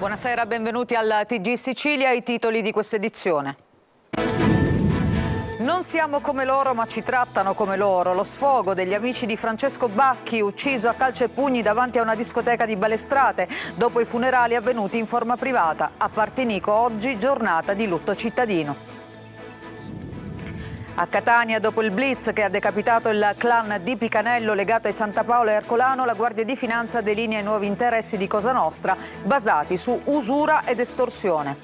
Buonasera, benvenuti al TG Sicilia, i titoli di questa edizione. Non siamo come loro, ma ci trattano come loro. Lo sfogo degli amici di Francesco Bacchi, ucciso a calci e pugni davanti a una discoteca di Balestrate, dopo i funerali avvenuti in forma privata. A Partinico oggi giornata di lutto cittadino. A Catania, dopo il blitz che ha decapitato il clan di Picanello legato ai Santa Paola e Ercolano, la Guardia di Finanza delinea i nuovi interessi di Cosa Nostra basati su usura ed estorsione.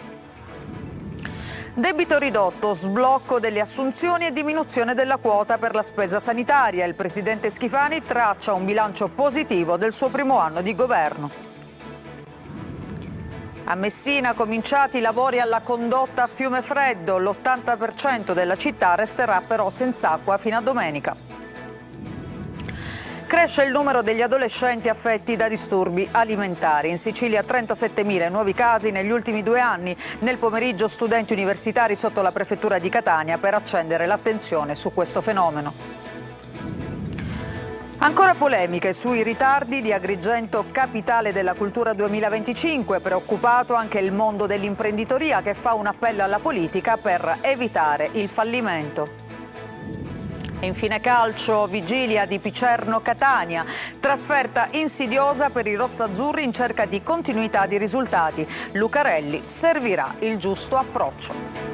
Debito ridotto, sblocco delle assunzioni e diminuzione della quota per la spesa sanitaria. Il presidente Schifani traccia un bilancio positivo del suo primo anno di governo. A Messina cominciati i lavori alla condotta a Fiumefreddo, l'80% della città resterà però senza acqua fino a domenica. Cresce il numero degli adolescenti affetti da disturbi alimentari. In Sicilia 37.000 nuovi casi negli ultimi 2 anni. Nel pomeriggio studenti universitari sotto la prefettura di Catania per accendere l'attenzione su questo fenomeno. Ancora polemiche sui ritardi di Agrigento, capitale della cultura 2025. Preoccupato anche il mondo dell'imprenditoria che fa un appello alla politica per evitare il fallimento. E infine calcio, vigilia di Picerno-Catania, trasferta insidiosa per i rossazzurri in cerca di continuità di risultati. Lucarelli servirà il giusto approccio.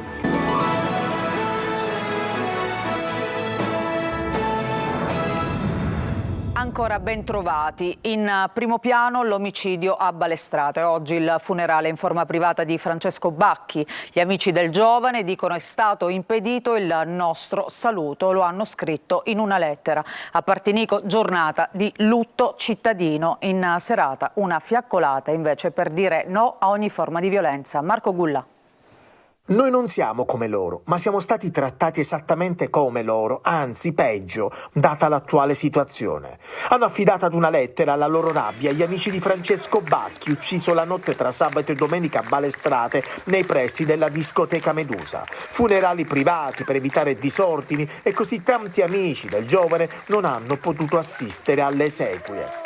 Ancora ben trovati. In primo piano l'omicidio a Balestrate. Oggi il funerale in forma privata di Francesco Bacchi. Gli amici del giovane dicono è stato impedito il nostro saluto. Lo hanno scritto in una lettera. A Partinico giornata di lutto cittadino. In serata una fiaccolata invece per dire no a ogni forma di violenza. Marco Gulla. Noi non siamo come loro, ma siamo stati trattati esattamente come loro, anzi peggio, data l'attuale situazione. Hanno affidato ad una lettera la loro rabbia agli amici di Francesco Bacchi, ucciso la notte tra sabato e domenica a Balestrate, nei pressi della discoteca Medusa. Funerali privati per evitare disordini e così tanti amici del giovane non hanno potuto assistere alle esequie.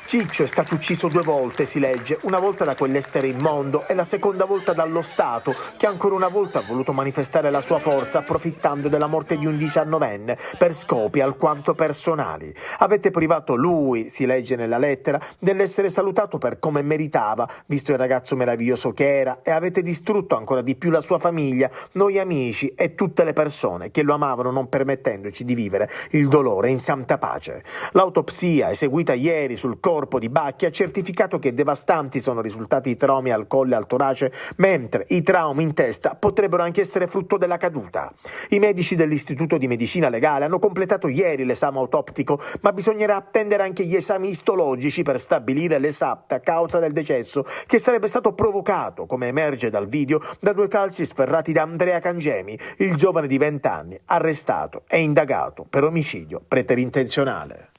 Ciccio è stato ucciso 2 volte, si legge, una volta da quell'essere immondo e la seconda volta dallo Stato, che ancora una volta ha voluto manifestare la sua forza approfittando della morte di un 19enne per scopi alquanto personali. Avete privato lui, si legge nella lettera, dell'essere salutato per come meritava, visto il ragazzo meraviglioso che era, e avete distrutto ancora di più la sua famiglia, noi amici e tutte le persone che lo amavano, non permettendoci di vivere il dolore in santa pace. L'autopsia eseguita ieri sul corpo di Bacchi ha certificato che devastanti sono risultati i traumi al collo e al torace, mentre i traumi in testa potrebbero anche essere frutto della caduta. I medici dell'Istituto di Medicina Legale hanno completato ieri l'esame autoptico, ma bisognerà attendere anche gli esami istologici per stabilire l'esatta causa del decesso, che sarebbe stato provocato, come emerge dal video, da 2 calci sferrati da Andrea Cangemi, il giovane di 20 anni, arrestato e indagato per omicidio preterintenzionale.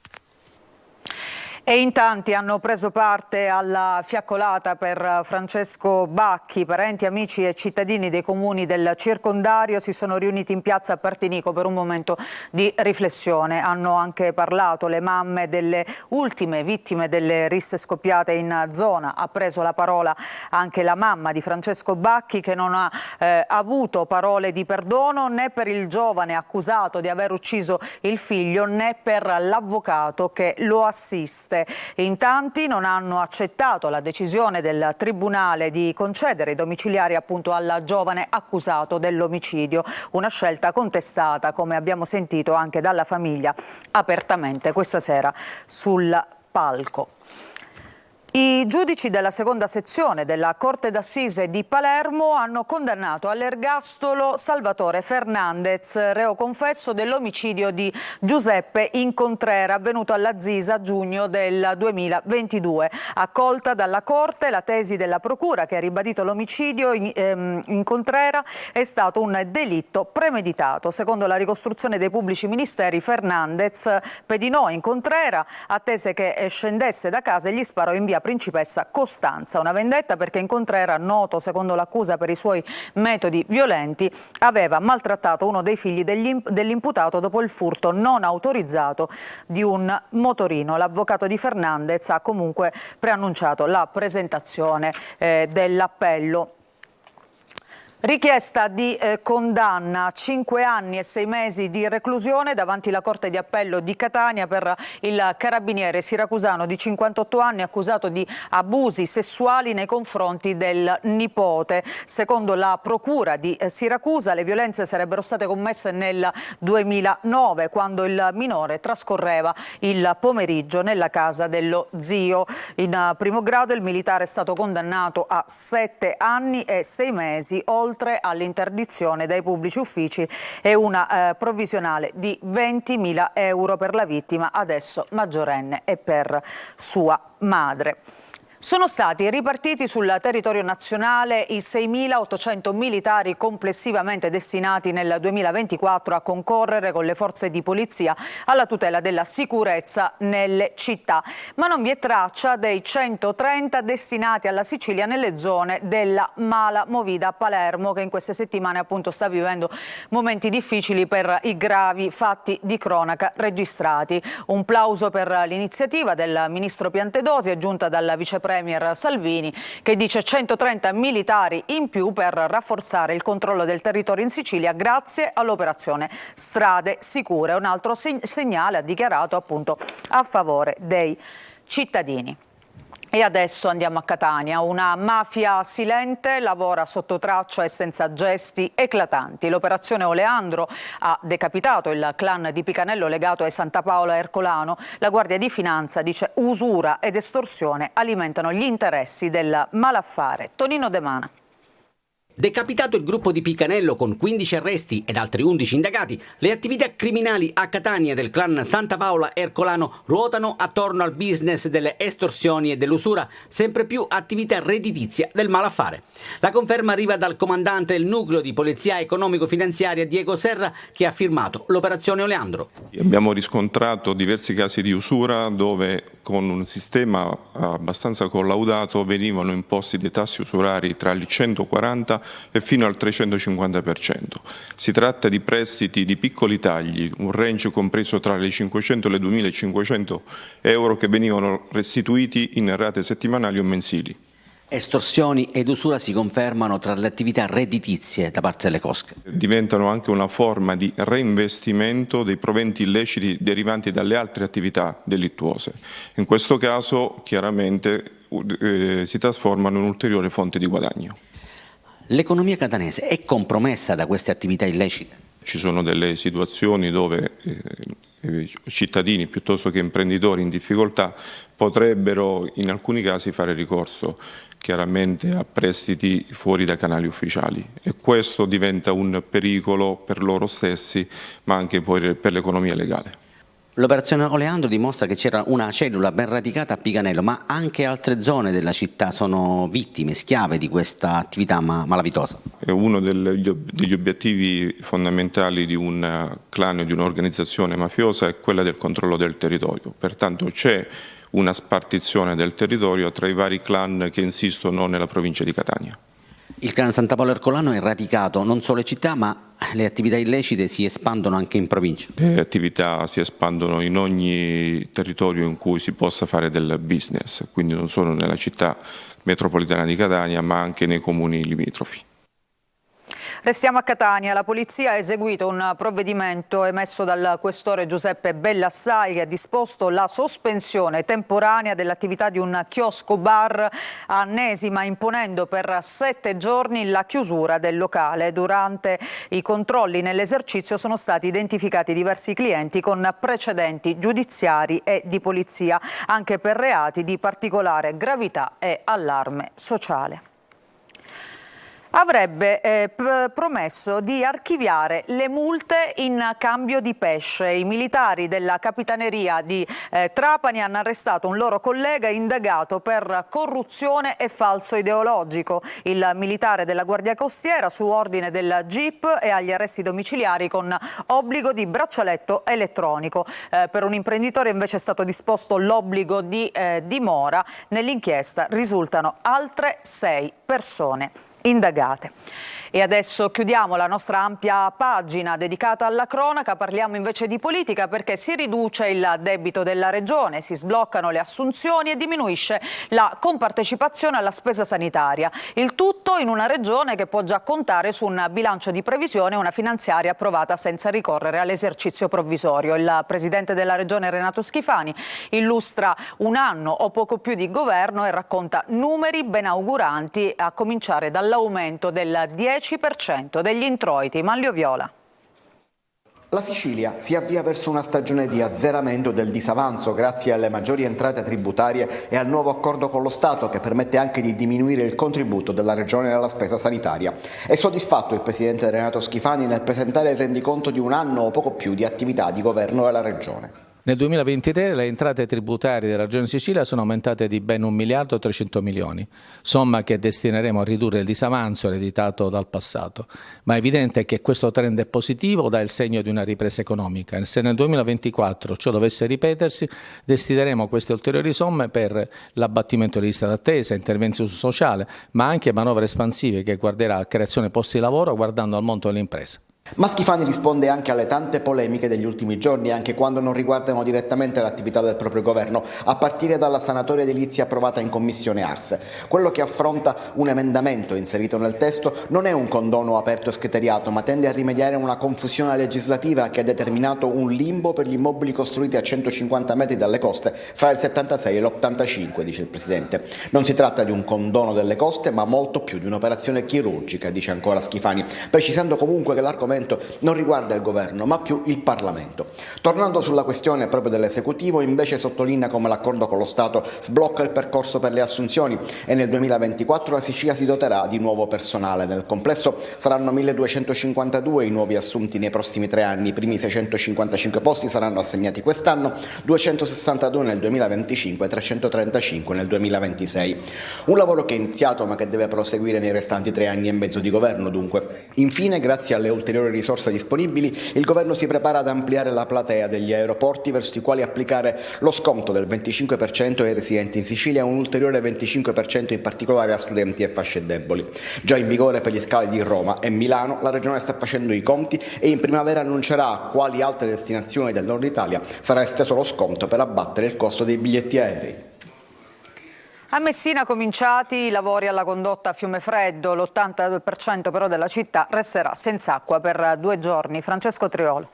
E in tanti hanno preso parte alla fiaccolata per Francesco Bacchi. Parenti, amici e cittadini dei comuni del circondario si sono riuniti in piazza a Partinico per un momento di riflessione. Hanno anche parlato le mamme delle ultime vittime delle risse scoppiate in zona. Ha preso la parola anche la mamma di Francesco Bacchi, che non ha avuto parole di perdono né per il giovane accusato di aver ucciso il figlio né per l'avvocato che lo assiste. In tanti non hanno accettato la decisione del Tribunale di concedere i domiciliari appunto al giovane accusato dell'omicidio, una scelta contestata, come abbiamo sentito, anche dalla famiglia apertamente questa sera sul palco. I giudici della seconda sezione della Corte d'Assise di Palermo hanno condannato all'ergastolo Salvatore Fernandez, reo confesso dell'omicidio di Giuseppe Incontrera, avvenuto alla Zisa a giugno del 2022. Accolta dalla Corte la tesi della Procura, che ha ribadito l'omicidio Incontrera è stato un delitto premeditato. Secondo la ricostruzione dei pubblici ministeri, Fernandez pedinò Incontrera, attese che scendesse da casa e gli sparò in via principessa Costanza. Una vendetta perché in Contrera, noto secondo l'accusa per i suoi metodi violenti, aveva maltrattato uno dei figli dell'imputato dopo il furto non autorizzato di un motorino. L'avvocato di Fernandez ha comunque preannunciato la presentazione dell'appello. Richiesta di condanna, 5 anni e 6 mesi di reclusione davanti alla Corte di Appello di Catania per il carabiniere siracusano di 58 anni accusato di abusi sessuali nei confronti del nipote. Secondo la procura di Siracusa le violenze sarebbero state commesse nel 2009 quando il minore trascorreva il pomeriggio nella casa dello zio. In primo grado il militare è stato condannato a 7 anni e 6 mesi, oltre all'interdizione dai pubblici uffici e una provvisionale di 20.000 euro per la vittima, adesso maggiorenne, e per sua madre. Sono stati ripartiti sul territorio nazionale i 6.800 militari complessivamente destinati nel 2024 a concorrere con le forze di polizia alla tutela della sicurezza nelle città. Ma non vi è traccia dei 130 destinati alla Sicilia nelle zone della Mala Movida a Palermo, che in queste settimane appunto sta vivendo momenti difficili per i gravi fatti di cronaca registrati. Un plauso per l'iniziativa del ministro Piantedosi, aggiunta dal vicepremier Salvini, che dice 130 militari in più per rafforzare il controllo del territorio in Sicilia grazie all'operazione Strade Sicure. Un altro segnale, ha dichiarato, appunto a favore dei cittadini. E adesso andiamo a Catania. Una mafia silente lavora sotto traccia e senza gesti eclatanti. L'operazione Oleandro ha decapitato il clan di Picanello legato ai Santa Paola Ercolano. La Guardia di Finanza dice usura ed estorsione alimentano gli interessi del malaffare. Tonino De Mana. Decapitato il gruppo di Picanello con 15 arresti ed altri 11 indagati, le attività criminali a Catania del clan Santa Paola Ercolano ruotano attorno al business delle estorsioni e dell'usura, sempre più attività redditizia del malaffare. La conferma arriva dal comandante del nucleo di polizia economico-finanziaria Diego Serra, che ha firmato l'operazione Oleandro. Abbiamo riscontrato diversi casi di usura dove con un sistema abbastanza collaudato venivano imposti dei tassi usurari tra il 140 e fino al 350%. Si tratta di prestiti di piccoli tagli, un range compreso tra le 500 e le 2.500 euro che venivano restituiti in rate settimanali o mensili. Estorsioni ed usura si confermano tra le attività redditizie da parte delle cosche. Diventano anche una forma di reinvestimento dei proventi illeciti derivanti dalle altre attività delittuose. In questo caso chiaramente si trasformano in un'ulteriore fonte di guadagno. L'economia catanese è compromessa da queste attività illecite? Ci sono delle situazioni dove cittadini piuttosto che imprenditori in difficoltà potrebbero in alcuni casi fare ricorso chiaramente a prestiti fuori dai canali ufficiali e questo diventa un pericolo per loro stessi ma anche poi per l'economia legale. L'operazione Oleandro dimostra che c'era una cellula ben radicata a Picanello, ma anche altre zone della città sono vittime, schiave di questa attività malavitosa. Uno degli obiettivi fondamentali di un clan o di un'organizzazione mafiosa è quella del controllo del territorio, pertanto c'è una spartizione del territorio tra i vari clan che insistono nella provincia di Catania. Il clan Santa Paola Ercolano è radicato non solo in città, ma le attività illecite si espandono anche in provincia. Le attività si espandono in ogni territorio in cui si possa fare del business, quindi non solo nella città metropolitana di Catania, ma anche nei comuni limitrofi. Restiamo a Catania. La polizia ha eseguito un provvedimento emesso dal questore Giuseppe Bellassai che ha disposto la sospensione temporanea dell'attività di un chiosco bar a Nesima, imponendo per 7 giorni la chiusura del locale. Durante i controlli nell'esercizio sono stati identificati diversi clienti con precedenti giudiziari e di polizia, anche per reati di particolare gravità e allarme sociale. avrebbe promesso di archiviare le multe in cambio di pesce. I militari della Capitaneria di Trapani hanno arrestato un loro collega indagato per corruzione e falso ideologico. Il militare della Guardia Costiera su ordine del GIP è agli arresti domiciliari con obbligo di braccialetto elettronico. Per un imprenditore invece è stato disposto l'obbligo di dimora. Nell'inchiesta risultano altre 6 persone indagate. E adesso chiudiamo la nostra ampia pagina dedicata alla cronaca, parliamo invece di politica perché si riduce il debito della Regione, si sbloccano le assunzioni e diminuisce la compartecipazione alla spesa sanitaria. Il tutto in una Regione che può già contare su un bilancio di previsione e una finanziaria approvata senza ricorrere all'esercizio provvisorio. Il Presidente della Regione Renato Schifani illustra un anno o poco più di governo e racconta numeri ben auguranti, a cominciare dall'aumento del 10% degli introiti. Manlio Viola. La Sicilia si avvia verso una stagione di azzeramento del disavanzo grazie alle maggiori entrate tributarie e al nuovo accordo con lo Stato che permette anche di diminuire il contributo della Regione alla spesa sanitaria. È soddisfatto il Presidente Renato Schifani nel presentare il rendiconto di un anno o poco più di attività di governo della Regione. Nel 2023 le entrate tributarie della Regione Sicilia sono aumentate di ben 1 miliardo e 300 milioni, somma che destineremo a ridurre il disavanzo ereditato dal passato. Ma è evidente che questo trend è positivo, dà il segno di una ripresa economica. E se nel 2024 ciò dovesse ripetersi, destineremo queste ulteriori somme per l'abbattimento delle liste d'attesa, interventi sul sociale, ma anche manovre espansive che guarderà a creazione posti di lavoro guardando al mondo delle imprese. Ma Schifani risponde anche alle tante polemiche degli ultimi giorni, anche quando non riguardano direttamente l'attività del proprio governo, a partire dalla sanatoria edilizia approvata in commissione Ars. Quello che affronta un emendamento inserito nel testo non è un condono aperto e scriteriato, ma tende a rimediare a una confusione legislativa che ha determinato un limbo per gli immobili costruiti a 150 metri dalle coste fra il 76 e l'85, dice il Presidente. Non si tratta di un condono delle coste, ma molto più di un'operazione chirurgica, dice ancora Schifani, precisando comunque che l'argomento non riguarda il governo, ma più il Parlamento. Tornando sulla questione proprio dell'esecutivo, invece sottolinea come l'accordo con lo Stato sblocca il percorso per le assunzioni e nel 2024 la Sicilia si doterà di nuovo personale. Nel complesso saranno 1252 i nuovi assunti nei prossimi 3 anni, i primi 655 posti saranno assegnati quest'anno, 262 nel 2025 e 335 nel 2026. Un lavoro che è iniziato ma che deve proseguire nei restanti 3 anni e mezzo di governo dunque. Infine, grazie alle ulteriori risorse disponibili, il governo si prepara ad ampliare la platea degli aeroporti verso i quali applicare lo sconto del 25% ai residenti in Sicilia e un ulteriore 25% in particolare a studenti e fasce deboli. Già in vigore per gli scali di Roma e Milano, la Regione sta facendo i conti e in primavera annuncerà a quali altre destinazioni del nord Italia sarà esteso lo sconto per abbattere il costo dei biglietti aerei. A Messina cominciati i lavori alla condotta Fiumefreddo, l'80% però della città resterà senza acqua per 2 giorni. Francesco Triolo.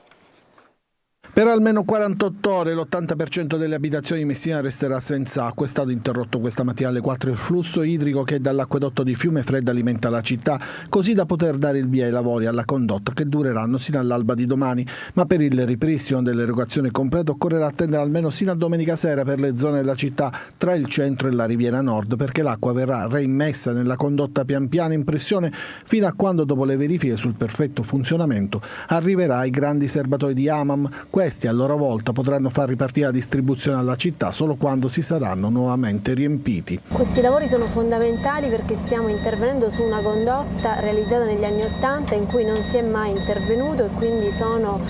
Per almeno 48 ore l'80% delle abitazioni di Messina resterà senza acqua. È stato interrotto questa mattina alle 4 il flusso idrico che dall'acquedotto di Fiumefreddo alimenta la città, così da poter dare il via ai lavori alla condotta che dureranno sino all'alba di domani. Ma per il ripristino dell'erogazione completa occorrerà attendere almeno sino a domenica sera per le zone della città tra il centro e la Riviera Nord, perché l'acqua verrà reimmessa nella condotta pian piano in pressione fino a quando, dopo le verifiche sul perfetto funzionamento, arriverà ai grandi serbatoi di Amam. Questi a loro volta potranno far ripartire la distribuzione alla città solo quando si saranno nuovamente riempiti. Questi lavori sono fondamentali perché stiamo intervenendo su una condotta realizzata negli anni '80 in cui non si è mai intervenuto e quindi sono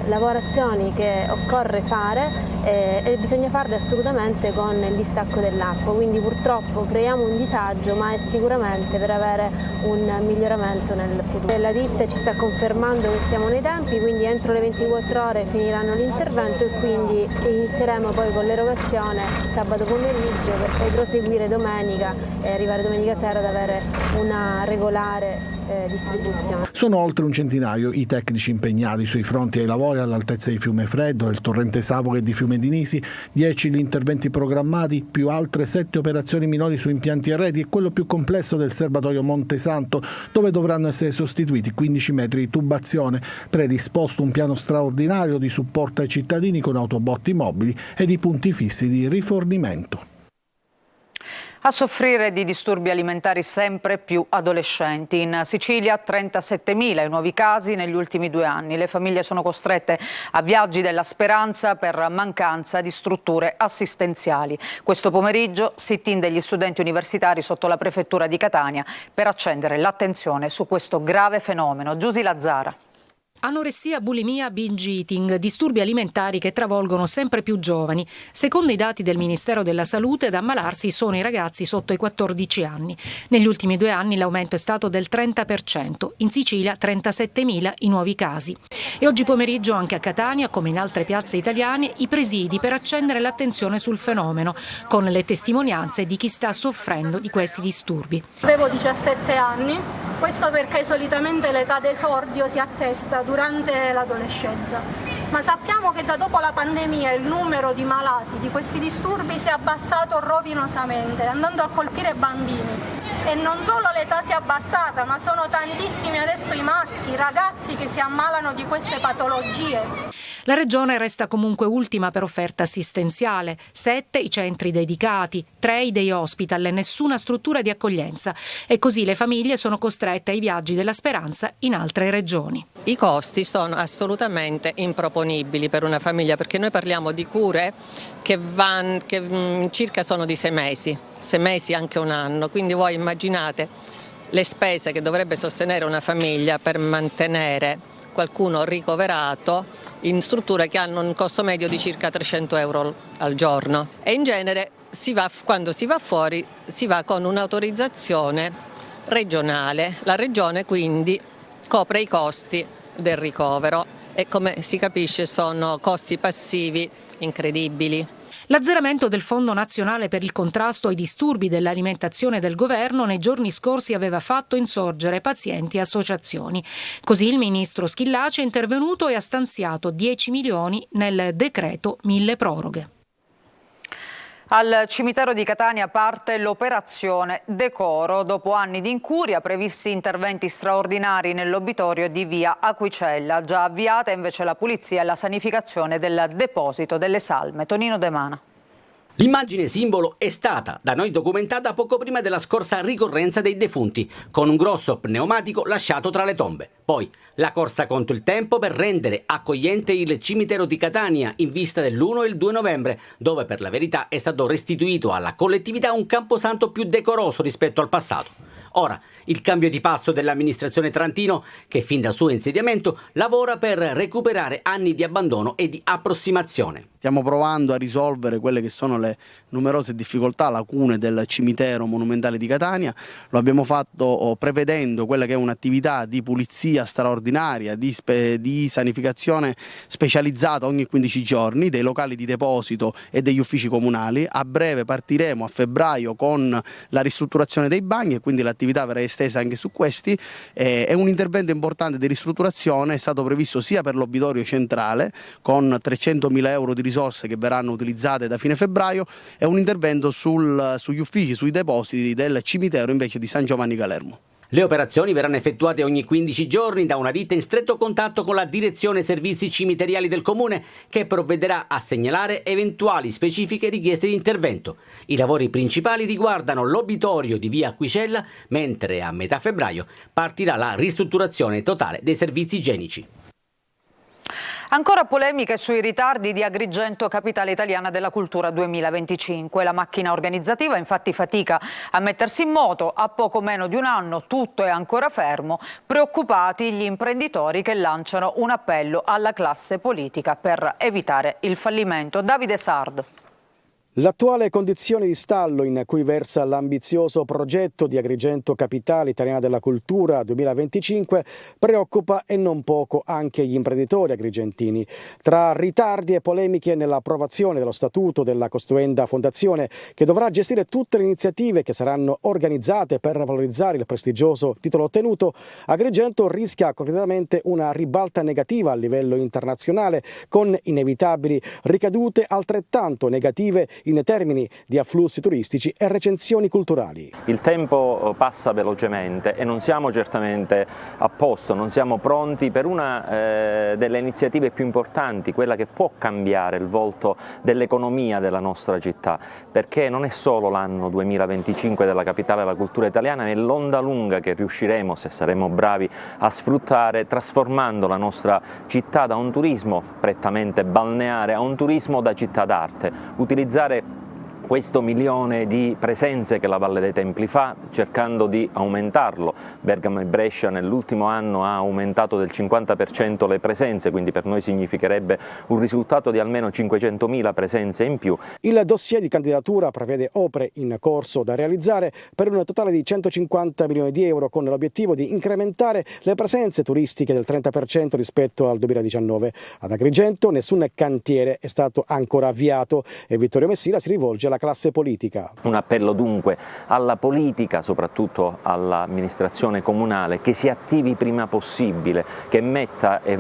lavorazioni che occorre fare e bisogna farle assolutamente con il distacco dell'acqua, quindi purtroppo creiamo un disagio, ma è sicuramente per avere un miglioramento nel futuro. La ditta ci sta confermando che siamo nei tempi, quindi entro le 24 ore finiranno l'intervento e quindi inizieremo poi con l'erogazione sabato pomeriggio per poi proseguire domenica e arrivare domenica sera ad avere una regolare distribuzione. Sono oltre un centinaio i tecnici impegnati sui fronti ai lavori all'altezza di Fiumefreddo, del torrente Savoca e di Fiume di Nisi, 10 gli interventi programmati, più altre 7 operazioni minori su impianti e reti e quello più complesso del serbatoio Monte Santo, dove dovranno essere sostituiti 15 metri di tubazione, predisposto un piano straordinario di supporto ai cittadini con autobotti mobili e di punti fissi di rifornimento. A soffrire di disturbi alimentari sempre più adolescenti. In Sicilia 37.000 i nuovi casi negli ultimi 2 anni. Le famiglie sono costrette a viaggi della speranza per mancanza di strutture assistenziali. Questo pomeriggio sit-in degli studenti universitari sotto la prefettura di Catania per accendere l'attenzione su questo grave fenomeno. Giusy Lazzara. Anoressia, bulimia, binge eating, disturbi alimentari che travolgono sempre più giovani. Secondo i dati del Ministero della Salute, ad ammalarsi sono i ragazzi sotto i 14 anni. Negli ultimi 2 anni l'aumento è stato del 30%, in Sicilia 37.000 i nuovi casi. E oggi pomeriggio anche a Catania, come in altre piazze italiane, i presidi per accendere l'attenzione sul fenomeno, con le testimonianze di chi sta soffrendo di questi disturbi. Avevo 17 anni, questo perché solitamente l'età d'esordio si attesta durante l'adolescenza, ma sappiamo che da dopo la pandemia il numero di malati di questi disturbi si è abbassato rovinosamente, andando a colpire bambini. E non solo l'età si è abbassata, ma sono tantissimi adesso i maschi, i ragazzi che si ammalano di queste patologie. La Regione resta comunque ultima per offerta assistenziale. 7 i centri dedicati, 3 i day hospital e nessuna struttura di accoglienza. E così le famiglie sono costrette ai viaggi della speranza in altre regioni. I costi sono assolutamente improponibili per una famiglia, perché noi parliamo di cure che circa sono di 6 mesi, anche 1 anno, quindi voi immaginate le spese che dovrebbe sostenere una famiglia per mantenere qualcuno ricoverato in strutture che hanno un costo medio di circa 300 euro al giorno. E in genere quando si va fuori si va con un'autorizzazione regionale, la regione quindi copre i costi del ricovero e, come si capisce, sono costi passivi incredibili. L'azzeramento del Fondo Nazionale per il contrasto ai disturbi dell'alimentazione del governo nei giorni scorsi aveva fatto insorgere pazienti e associazioni. Così il ministro Schillaci è intervenuto e ha stanziato 10 milioni nel decreto milleproroghe. Al cimitero di Catania parte l'operazione Decoro. Dopo anni di incuria, previsti interventi straordinari nell'obitorio di via Aquicella. Già avviata invece la pulizia e la sanificazione del deposito delle salme. Tonino De Mana. L'immagine simbolo è stata da noi documentata poco prima della scorsa ricorrenza dei defunti, con un grosso pneumatico lasciato tra le tombe. Poi la corsa contro il tempo per rendere accogliente il cimitero di Catania in vista dell'1 e il 2 novembre, dove per la verità è stato restituito alla collettività un camposanto più decoroso rispetto al passato. Ora, il cambio di passo dell'amministrazione Trantino, che fin dal suo insediamento lavora per recuperare anni di abbandono e di approssimazione. Stiamo provando a risolvere quelle che sono le numerose difficoltà, lacune del cimitero monumentale di Catania. Lo abbiamo fatto prevedendo quella che è un'attività di pulizia straordinaria, di sanificazione specializzata ogni 15 giorni dei locali di deposito e degli uffici comunali. A breve partiremo a febbraio con la ristrutturazione dei bagni e quindi l'attività verrà estesa anche su questi. È un intervento importante di ristrutturazione, è stato previsto sia per l'obitorio centrale con 300.000 euro di risorse che verranno utilizzate da fine febbraio, e un intervento sugli uffici, sui depositi del cimitero invece di San Giovanni Calermo. Le operazioni verranno effettuate ogni 15 giorni da una ditta in stretto contatto con la direzione servizi cimiteriali del comune, che provvederà a segnalare eventuali specifiche richieste di intervento. I lavori principali riguardano l'obitorio di via Aquicella, mentre a metà febbraio partirà la ristrutturazione totale dei servizi igienici. Ancora polemiche sui ritardi di Agrigento, capitale italiana della cultura 2025. La macchina organizzativa infatti fatica a mettersi in moto. A poco meno di 1 anno tutto è ancora fermo. Preoccupati gli imprenditori che lanciano un appello alla classe politica per evitare il fallimento. Davide Sardo. L'attuale condizione di stallo in cui versa l'ambizioso progetto di Agrigento Capitale Italiana della Cultura 2025 preoccupa e non poco anche gli imprenditori agrigentini. Tra ritardi e polemiche nell'approvazione dello statuto della costruenda fondazione, che dovrà gestire tutte le iniziative che saranno organizzate per valorizzare il prestigioso titolo ottenuto, Agrigento rischia concretamente una ribalta negativa a livello internazionale, con inevitabili ricadute altrettanto negative in termini di afflussi turistici e recensioni culturali. Il tempo passa velocemente e non siamo certamente a posto, non siamo pronti per una delle iniziative più importanti, quella che può cambiare il volto dell'economia della nostra città, perché non è solo l'anno 2025 della capitale della cultura italiana, ma è l'onda lunga che riusciremo, se saremo bravi, a sfruttare, trasformando la nostra città da un turismo prettamente balneare a un turismo da città d'arte, utilizzare questo milione di presenze che la Valle dei Templi fa, cercando di aumentarlo. Bergamo e Brescia nell'ultimo anno ha aumentato del 50% le presenze, quindi per noi significherebbe un risultato di almeno 500.000 presenze in più. Il dossier di candidatura prevede opere in corso da realizzare per un totale di 150 milioni di euro, con l'obiettivo di incrementare le presenze turistiche del 30% rispetto al 2019. Ad Agrigento nessun cantiere è stato ancora avviato e Vittorio Messina si rivolge alla classe politica. Un appello dunque alla politica, soprattutto all'amministrazione comunale, che si attivi prima possibile, che metta e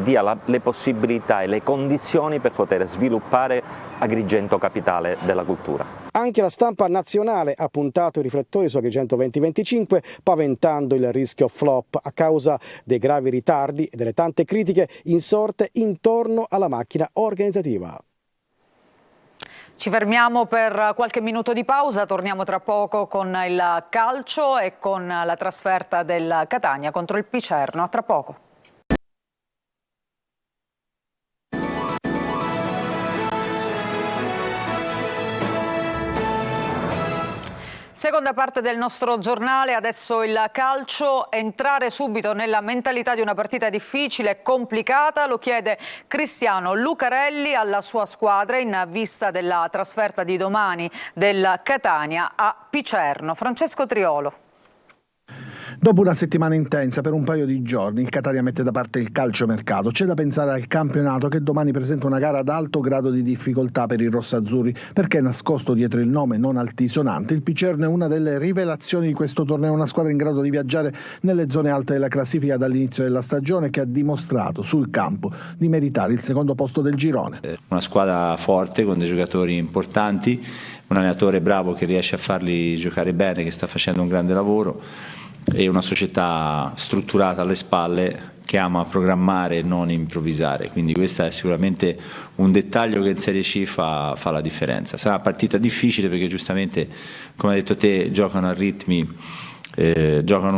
dia le possibilità e le condizioni per poter sviluppare Agrigento capitale della cultura. Anche la stampa nazionale ha puntato i riflettori su Agrigento 2025, paventando il rischio flop a causa dei gravi ritardi e delle tante critiche insorte intorno alla macchina organizzativa. Ci fermiamo per qualche minuto di pausa, torniamo tra poco con il calcio e con la trasferta del Catania contro il Picerno. A tra poco. Seconda parte del nostro giornale, adesso il calcio, entrare subito nella mentalità di una partita difficile e complicata, lo chiede Cristiano Lucarelli alla sua squadra in vista della trasferta di domani del Catania a Picerno. Francesco Triolo. Dopo una settimana intensa, per un paio di giorni, il Catania mette da parte il calciomercato. C'è da pensare al campionato che domani presenta una gara ad alto grado di difficoltà per i rossazzurri, perché nascosto dietro il nome non altisonante, il Picerno è una delle rivelazioni di questo torneo, una squadra in grado di viaggiare nelle zone alte della classifica dall'inizio della stagione, che ha dimostrato sul campo di meritare il secondo posto del girone. Una squadra forte con dei giocatori importanti, un allenatore bravo che riesce a farli giocare bene, che sta facendo un grande lavoro, e una società strutturata alle spalle che ama programmare e non improvvisare, quindi questo è sicuramente un dettaglio che in Serie C fa la differenza. Sarà una partita difficile perché giustamente, come hai detto te, giocano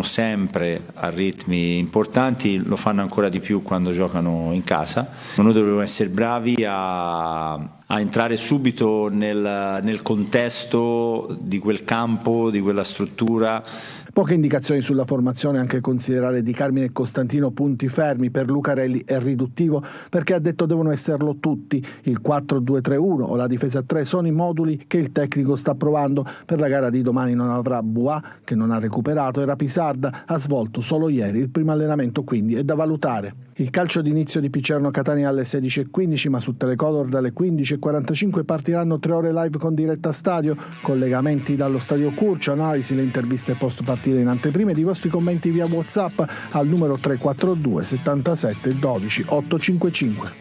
sempre a ritmi importanti, lo fanno ancora di più quando giocano in casa. Noi dovremo essere bravi a entrare subito nel contesto di quel campo, di quella struttura. Poche indicazioni sulla formazione, anche considerare Di Carmine e Costantino punti fermi. Per Lucarelli è riduttivo perché ha detto devono esserlo tutti. Il 4-2-3-1 o la difesa a 3 sono i moduli che il tecnico sta provando. Per la gara di domani non avrà Bois, che non ha recuperato, e Rapisarda ha svolto solo ieri il primo allenamento, quindi è da valutare. Il calcio d'inizio di Picerno Catania alle 16:15, ma su Telecolor dalle 15:45 partiranno 3 ore live con diretta stadio, collegamenti dallo stadio Curcio, analisi, le interviste post partita in anteprima ed i vostri commenti via WhatsApp al numero 342 77 12 855.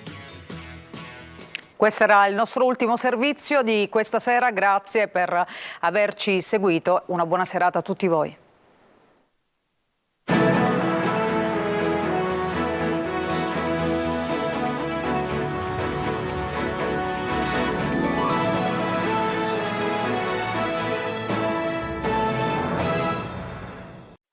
Questo era il nostro ultimo servizio di questa sera, grazie per averci seguito, una buona serata a tutti voi.